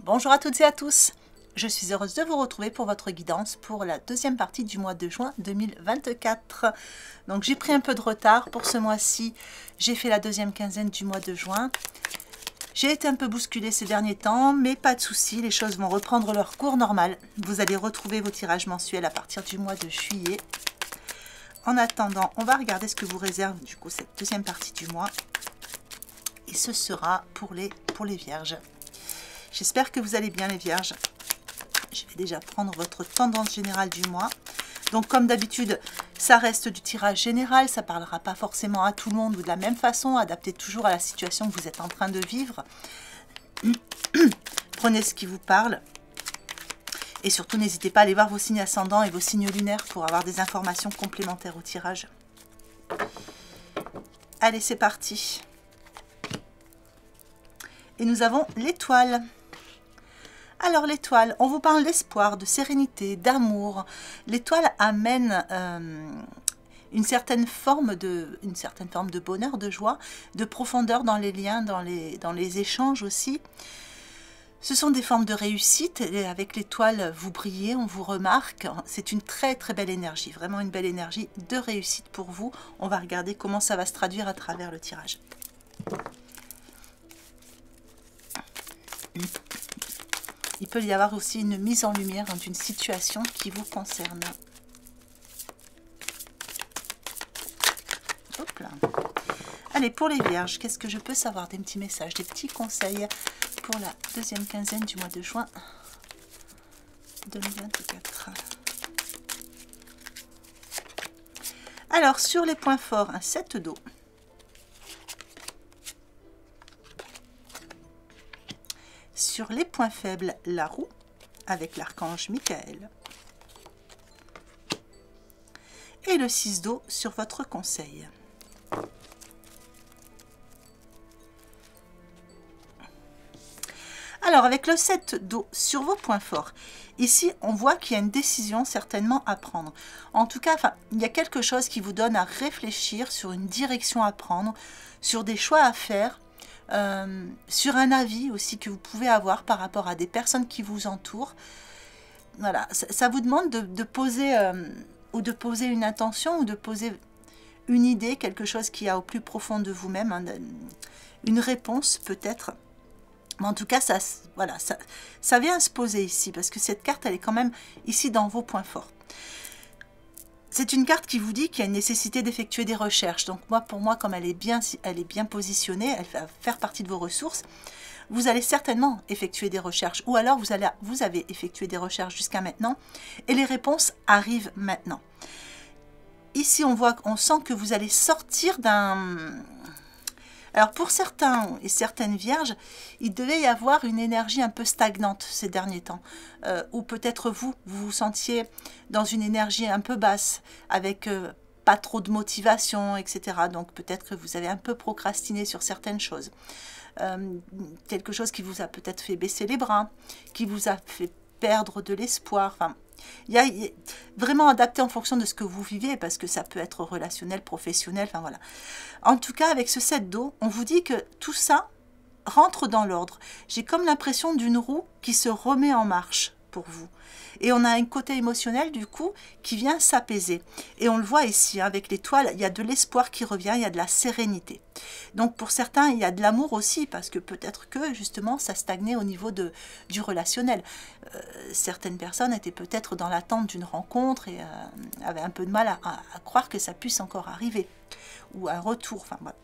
Bonjour à toutes et à tous, je suis heureuse de vous retrouver pour votre guidance pour la deuxième partie du mois de juin 2024. Donc j'ai pris un peu de retard pour ce mois-ci, j'ai fait la deuxième quinzaine du mois de juin. J'ai été un peu bousculée ces derniers temps, mais pas de souci, les choses vont reprendre leur cours normal. Vous allez retrouver vos tirages mensuels à partir du mois de juillet. En attendant, on va regarder ce que vous réserve du coup cette deuxième partie du mois. Et ce sera pour les vierges. J'espère que vous allez bien les vierges. Je vais déjà prendre votre tendance générale du mois. Donc comme d'habitude, ça reste du tirage général, ça ne parlera pas forcément à tout le monde ou de la même façon, adapté toujours à la situation que vous êtes en train de vivre. Prenez ce qui vous parle. Et surtout, n'hésitez pas à aller voir vos signes ascendants et vos signes lunaires pour avoir des informations complémentaires au tirage. Allez, c'est parti. Et nous avons l'étoile. Alors l'étoile, on vous parle d'espoir, de sérénité, d'amour. L'étoile amène une certaine forme de bonheur, de joie, de profondeur dans les liens, dans les échanges aussi. Ce sont des formes de réussite. Et avec l'étoile, vous brillez, on vous remarque. C'est une très très belle énergie, vraiment une belle énergie de réussite pour vous. On va regarder comment ça va se traduire à travers le tirage. Il peut y avoir aussi une mise en lumière d'une situation qui vous concerne. Hop là. Allez, pour les vierges, qu'est-ce que je peux savoir? Des petits messages, des petits conseils pour la deuxième quinzaine du mois de juin 2024. Alors, sur les points forts, un 7 d'eau. Sur les points faibles, la roue avec l'archange Michael. Et le 6 d'eau sur votre conseil. Alors, avec le 7 d'eau sur vos points forts, ici, on voit qu'il y a une décision certainement à prendre. En tout cas, il y a quelque chose qui vous donne à réfléchir sur une direction à prendre, sur des choix à faire, sur un avis aussi que vous pouvez avoir par rapport à des personnes qui vous entourent. Voilà, ça vous demande de poser ou de poser une intention ou de poser une idée, quelque chose qui a au plus profond de vous-même, hein, une réponse peut-être. Mais en tout cas, voilà, ça vient se poser ici parce que cette carte, elle est quand même ici dans vos points forts. C'est une carte qui vous dit qu'il y a une nécessité d'effectuer des recherches. Donc pour moi, comme elle est bien positionnée, elle va faire partie de vos ressources. Vous allez certainement effectuer des recherches. Ou alors vous avez effectué des recherches jusqu'à maintenant. Et les réponses arrivent maintenant. Ici, on sent que vous allez sortir d'un... Alors pour certains et certaines vierges, il devait y avoir une énergie un peu stagnante ces derniers temps. Ou peut-être vous vous sentiez dans une énergie un peu basse, avec pas trop de motivation, etc. Donc peut-être que vous avez un peu procrastiné sur certaines choses. Quelque chose qui vous a peut-être fait baisser les bras, qui vous a fait perdre de l'espoir. Enfin, il y a vraiment adapté en fonction de ce que vous vivez, parce que ça peut être relationnel, professionnel, enfin voilà. En tout cas, avec ce 7 d'eau, on vous dit que tout ça rentre dans l'ordre. J'ai comme l'impression d'une roue qui se remet en marche pour vous. Et on a un côté émotionnel, du coup, qui vient s'apaiser. Et on le voit ici, hein, avec l'étoile, il y a de l'espoir qui revient, il y a de la sérénité. Donc pour certains, il y a de l'amour aussi, parce que peut-être que, justement, ça stagnait au niveau du relationnel. Certaines personnes étaient peut-être dans l'attente d'une rencontre et avaient un peu de mal à croire que ça puisse encore arriver. Ou un retour, enfin voilà.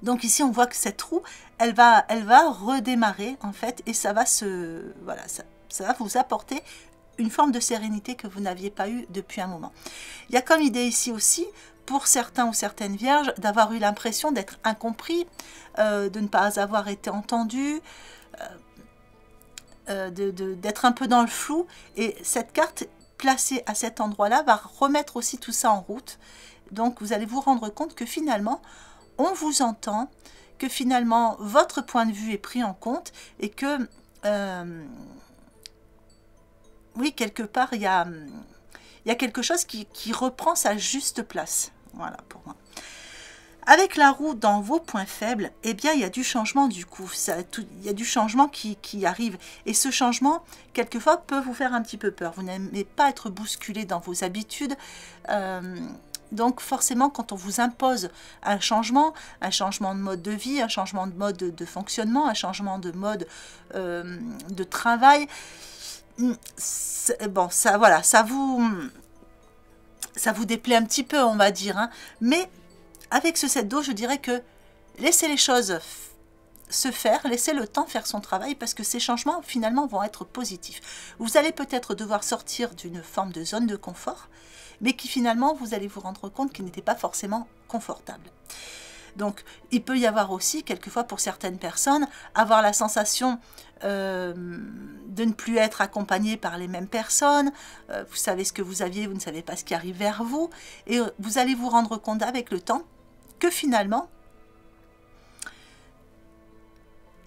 Donc ici, on voit que cette roue, elle va redémarrer, en fait, et ça va voilà, ça va vous apporter une forme de sérénité que vous n'aviez pas eu depuis un moment. Il y a comme idée ici aussi, pour certains ou certaines vierges, d'avoir eu l'impression d'être incompris, de ne pas avoir été entendu, d'être un peu dans le flou. Et cette carte placée à cet endroit-là va remettre aussi tout ça en route. Donc vous allez vous rendre compte que finalement, on vous entend, que finalement, votre point de vue est pris en compte et que... oui, quelque part, il y a quelque chose qui reprend sa juste place. Voilà, pour moi. Avec la roue dans vos points faibles, eh bien, il y a du changement du coup. Il y a du changement qui arrive. Et ce changement, quelquefois, peut vous faire un petit peu peur. Vous n'aimez pas être bousculé dans vos habitudes. Donc, forcément, quand on vous impose un changement de mode de vie, un changement de mode de fonctionnement, un changement de mode de travail, bon, ça, voilà, ça vous déplaît un petit peu, on va dire. Hein. Mais avec ce 7 d'eau, je dirais que laissez les choses se faire, laissez le temps faire son travail parce que ces changements finalement vont être positifs. Vous allez peut-être devoir sortir d'une forme de zone de confort, mais qui finalement vous allez vous rendre compte qu'il n'était pas forcément confortable. Donc il peut y avoir aussi, quelquefois pour certaines personnes, avoir la sensation de ne plus être accompagné par les mêmes personnes, vous savez ce que vous aviez, vous ne savez pas ce qui arrive vers vous, et vous allez vous rendre compte avec le temps que finalement,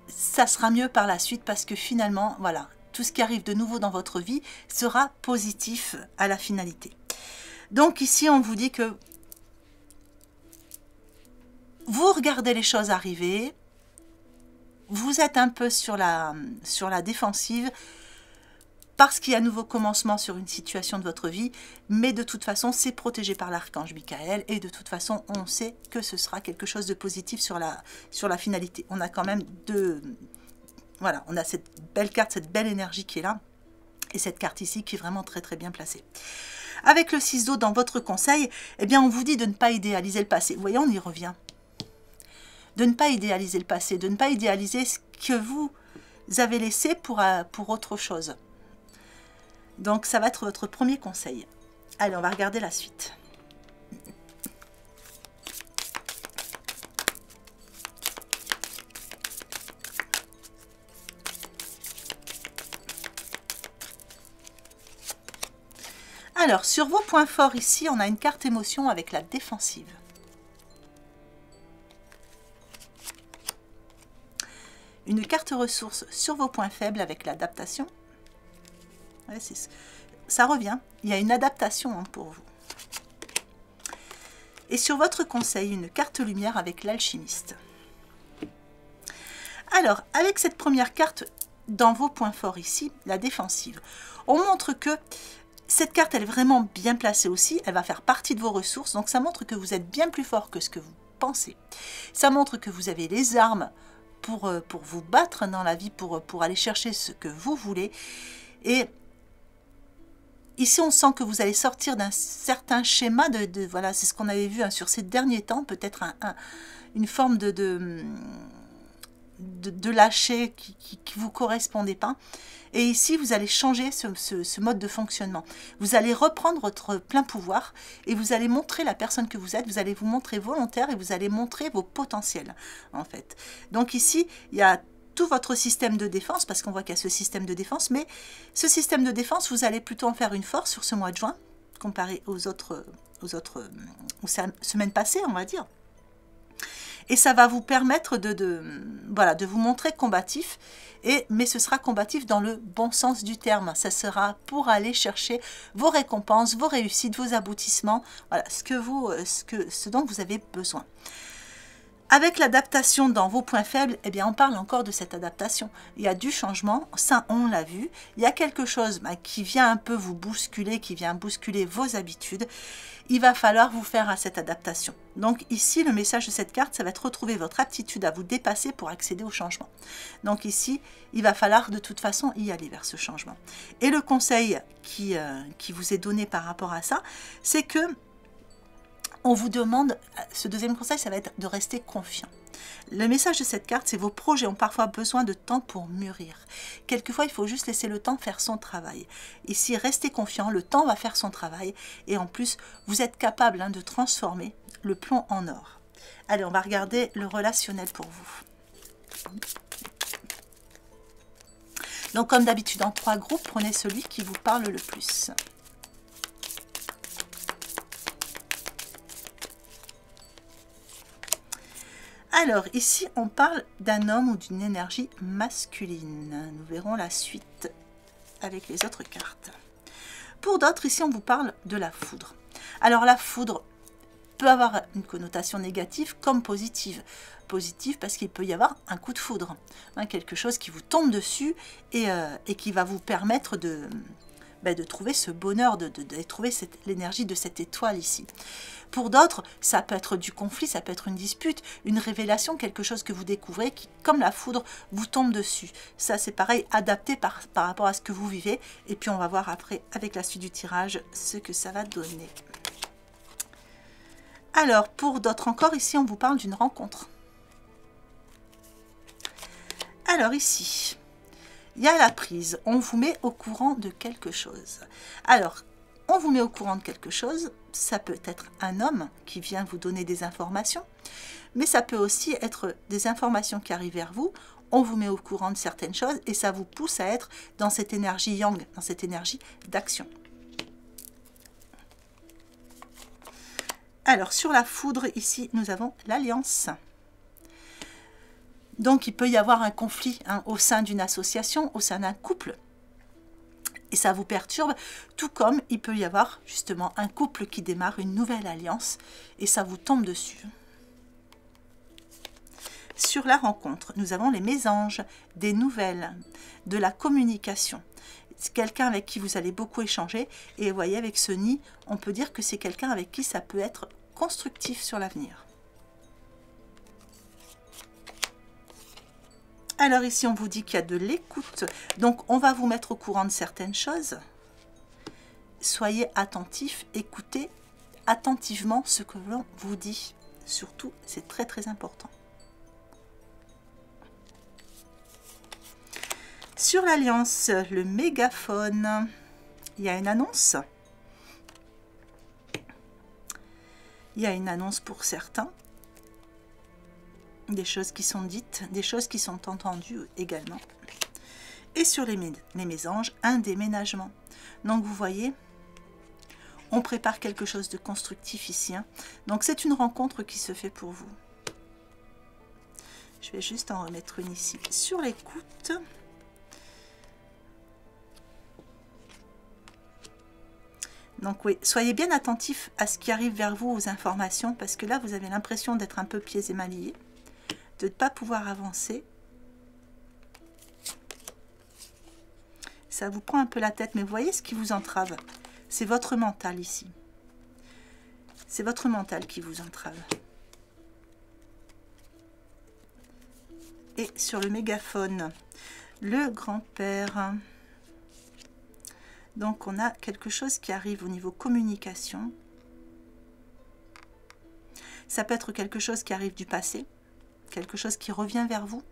ça sera mieux par la suite parce que finalement, voilà, tout ce qui arrive de nouveau dans votre vie sera positif à la finalité. Donc ici, on vous dit que vous regardez les choses arriver, vous êtes un peu sur la défensive, parce qu'il y a un nouveau commencement sur une situation de votre vie, mais de toute façon, c'est protégé par l'archange Michael, et de toute façon, on sait que ce sera quelque chose de positif sur la finalité. On a quand même voilà, on a cette belle carte, cette belle énergie qui est là, et cette carte ici qui est vraiment très très bien placée. Avec le 6 d'eau dans votre conseil, eh bien, on vous dit de ne pas idéaliser le passé. Vous voyez, on y revient. De ne pas idéaliser le passé, de ne pas idéaliser ce que vous avez laissé pour autre chose. Donc, ça va être votre premier conseil. Allez, on va regarder la suite. Alors, sur vos points forts ici, on a une carte émotion avec la défensive. Une carte ressources sur vos points faibles avec l'adaptation. Ouais, ça revient, il y a une adaptation pour vous. Et sur votre conseil, une carte lumière avec l'alchimiste. Alors, avec cette première carte, dans vos points forts ici, la défensive, on montre que cette carte, elle est vraiment bien placée aussi, elle va faire partie de vos ressources, donc ça montre que vous êtes bien plus fort que ce que vous pensez. Ça montre que vous avez les armes pour vous battre dans la vie, pour aller chercher ce que vous voulez. Et ici, on sent que vous allez sortir d'un certain schéma voilà, c'est ce qu'on avait vu hein, sur ces derniers temps, peut-être une forme de lâcher qui ne vous correspondait pas. Et ici, vous allez changer ce mode de fonctionnement. Vous allez reprendre votre plein pouvoir et vous allez montrer la personne que vous êtes, vous allez vous montrer volontaire et vous allez montrer vos potentiels, en fait. Donc ici, il y a tout votre système de défense, parce qu'on voit qu'il y a ce système de défense, mais ce système de défense, vous allez plutôt en faire une force sur ce mois de juin, comparé aux semaines passées, on va dire. Et ça va vous permettre voilà, de vous montrer combatif, mais ce sera combatif dans le bon sens du terme. Ça sera pour aller chercher vos récompenses, vos réussites, vos aboutissements, voilà, ce dont vous avez besoin. Avec l'adaptation dans vos points faibles, eh bien, on parle encore de cette adaptation. Il y a du changement, ça on l'a vu. Il y a quelque chose qui vient un peu vous bousculer, qui vient bousculer vos habitudes. Il va falloir vous faire à cette adaptation. Donc ici, le message de cette carte, ça va être retrouver votre aptitude à vous dépasser pour accéder au changement. Donc ici, il va falloir de toute façon y aller vers ce changement. Et le conseil qui vous est donné par rapport à ça, c'est que on vous demande, ce deuxième conseil, ça va être de rester confiant. Le message de cette carte, c'est vos projets ont parfois besoin de temps pour mûrir. Quelquefois, il faut juste laisser le temps faire son travail. Ici, restez confiant, le temps va faire son travail. Et en plus, vous êtes capable de transformer le plomb en or. Allez, on va regarder le relationnel pour vous. Donc, comme d'habitude, en 3 groupes, prenez celui qui vous parle le plus. Alors, ici, on parle d'un homme ou d'une énergie masculine. Nous verrons la suite avec les autres cartes. Pour d'autres, ici, on vous parle de la foudre. Alors, la foudre, peut avoir une connotation négative comme positive. Positive parce qu'il peut y avoir un coup de foudre, hein, quelque chose qui vous tombe dessus et qui va vous permettre de trouver ce bonheur, de trouver l'énergie de cette étoile ici. Pour d'autres, ça peut être du conflit, ça peut être une dispute, une révélation, quelque chose que vous découvrez qui, comme la foudre, vous tombe dessus. Ça, c'est pareil, adapté par rapport à ce que vous vivez. Et puis, on va voir après, avec la suite du tirage, ce que ça va donner. Alors, pour d'autres encore, ici, on vous parle d'une rencontre. Alors, ici, il y a la prise. On vous met au courant de quelque chose. Alors, on vous met au courant de quelque chose. Ça peut être un homme qui vient vous donner des informations, mais ça peut aussi être des informations qui arrivent vers vous. On vous met au courant de certaines choses et ça vous pousse à être dans cette énergie yang, dans cette énergie d'action. Alors, sur la foudre, ici, nous avons l'alliance. Donc, il peut y avoir un conflit au sein d'une association, au sein d'un couple. Et ça vous perturbe, tout comme il peut y avoir justement un couple qui démarre une nouvelle alliance et ça vous tombe dessus. Sur la rencontre, nous avons les mésanges, des nouvelles, de la communication. C'est quelqu'un avec qui vous allez beaucoup échanger et vous voyez avec ce nid, on peut dire que c'est quelqu'un avec qui ça peut être constructif sur l'avenir. Alors ici, on vous dit qu'il y a de l'écoute. Donc, on va vous mettre au courant de certaines choses. Soyez attentifs, écoutez attentivement ce que l'on vous dit. Surtout, c'est très très important. Sur l'alliance, le mégaphone, il y a une annonce. Il y a une annonce pour certains. Des choses qui sont dites, des choses qui sont entendues également. Et sur les mésanges, un déménagement. Donc vous voyez, on prépare quelque chose de constructif ici. Donc c'est une rencontre qui se fait pour vous. Je vais juste en remettre une ici. Sur l'écoute, donc oui, soyez bien attentifs à ce qui arrive vers vous, aux informations, parce que là vous avez l'impression d'être un peu pieds et mains liés, de ne pas pouvoir avancer. Ça vous prend un peu la tête, mais vous voyez ce qui vous entrave. C'est votre mental ici. C'est votre mental qui vous entrave. Et sur le mégaphone, le grand-père. Donc on a quelque chose qui arrive au niveau communication. Ça peut être quelque chose qui arrive du passé. Quelque chose qui revient vers vous,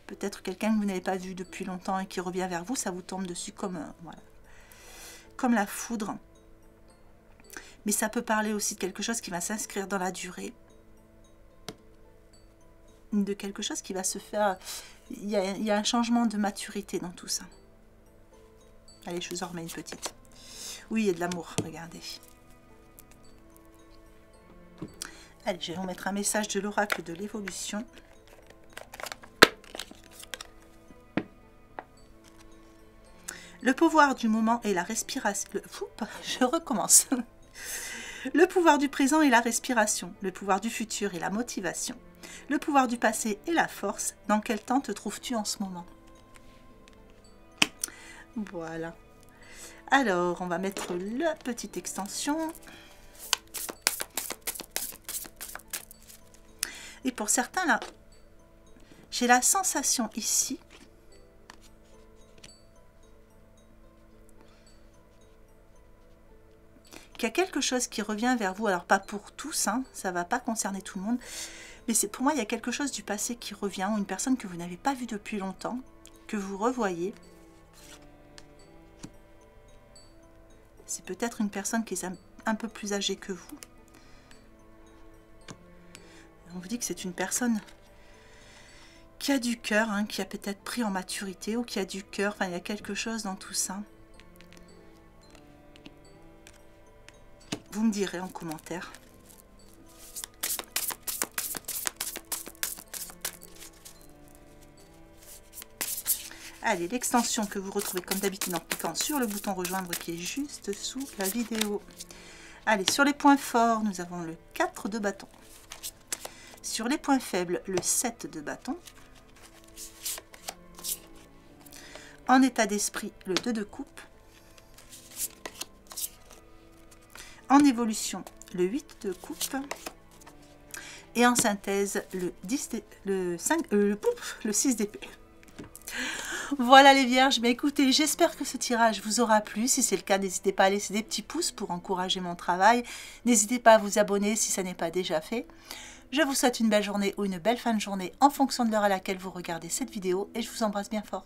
peut-être quelqu'un que vous n'avez pas vu depuis longtemps et qui revient vers vous, ça vous tombe dessus comme, voilà, comme la foudre. Mais ça peut parler aussi de quelque chose qui va s'inscrire dans la durée, de quelque chose qui va se faire, il y a un changement de maturité dans tout ça. Allez, je vous en remets une petite. Oui, il y a de l'amour, regardez. Allez, je vais vous mettre un message de l'oracle de l'évolution. Le pouvoir du moment et la respiration. Je recommence. Le pouvoir du présent et la respiration. Le pouvoir du futur et la motivation. Le pouvoir du passé et la force. Dans quel temps te trouves-tu en ce moment? Voilà. Alors, on va mettre la petite extension. Et pour certains, là, j'ai la sensation ici qu'il y a quelque chose qui revient vers vous. Alors, pas pour tous, hein, ça ne va pas concerner tout le monde. Mais pour moi, il y a quelque chose du passé qui revient, ou une personne que vous n'avez pas vue depuis longtemps, que vous revoyez. C'est peut-être une personne qui est un peu plus âgée que vous. On vous dit que c'est une personne qui a du cœur, hein, qui a peut-être pris en maturité ou qui a du cœur. Enfin, il y a quelque chose dans tout ça. Vous me direz en commentaire. Allez, l'extension que vous retrouvez comme d'habitude en cliquant sur le bouton rejoindre qui est juste sous la vidéo. Allez, sur les points forts, nous avons le 4 de bâton. Sur les points faibles, le 7 de bâton. En état d'esprit, le 2 de coupe. En évolution, le 8 de coupe. Et en synthèse, le 6 d'épée. Voilà les vierges, mais écoutez, j'espère que ce tirage vous aura plu. Si c'est le cas, n'hésitez pas à laisser des petits pouces pour encourager mon travail. N'hésitez pas à vous abonner si ça n'est pas déjà fait. Je vous souhaite une belle journée ou une belle fin de journée en fonction de l'heure à laquelle vous regardez cette vidéo et je vous embrasse bien fort.